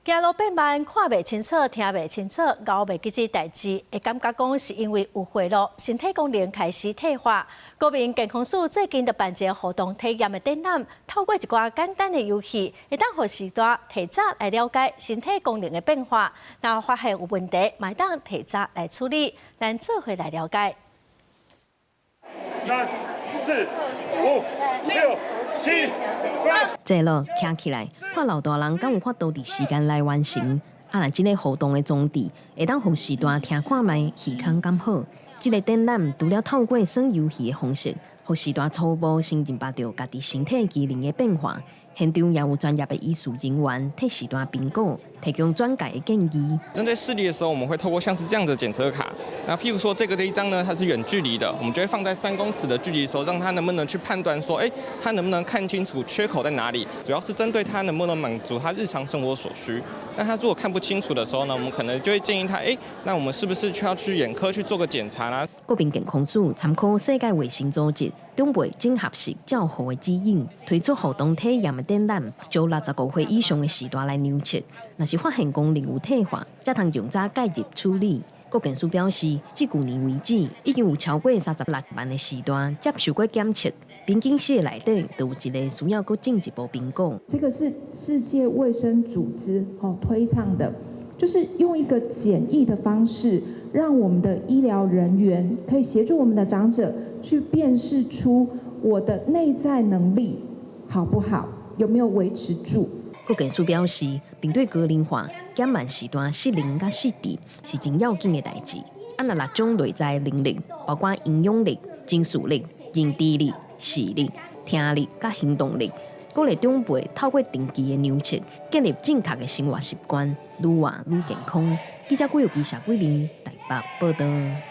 走路變慢，看袂清楚，聽袂清楚，咬袂記這代誌，會感覺講是因為有歲數，身體功能開始退化。國民健康署最近就辦一個活動體驗的展覽，透過一寡簡單的遊戲，會當互時代提早來了解身體功能的變化，然後發現有問題，嘛當提早來處理，咱做伙來了解。3、4、5、6、7、8。這路聽起來，看老大人敢有法度佇時間來完成。若這個活動的宗旨，會當互時代聽看賣，耳康剛好。這個展覽除了透過耍遊戲的方式，互時代初步先認識到家己身體機能的變化。現場也有專業的醫術人員替時代評估，提供專家的建議。針對視力的時候，我們會透過像是這樣的檢測卡。那譬如說這一張呢，它是遠距離的，我們就會放在3公尺的距離的時候，讓它能不能去判斷說，它能不能看清楚缺口在哪裡？主要是針對它能不能滿足它日常生活所需。那它如果看不清楚的時候呢，我們可能就會建議他，那我們是不是需要去眼科去做個檢查啦？國民健康署參考世界衛生組織中北整合式照護的指引，推出活動體驗的展覽，招65歲以上的時代來量測。若是發現功能有退化，才通用早介入處理。國健署表示，至去年為止，已經有超過36萬的時代接受過檢測，平均室內底都有一個需要更進一步評估。這個是世界衛生組織推倡的，就是用一個簡易的方式，讓我們的醫療人員可以協助我們的長者去辨識出我的內在能力好不好，有沒有維持住。國健署表示，並對高齡化減慢時段失靈甲失智是真要緊的代誌。若6種內在能力，包括營養力、情緒力、認知力、視力、聽力甲行動力，鼓勵長輩透過定期的量測，建立正確的生活習慣，愈活愈健康。記者郭玉琪、謝桂玲台北報道。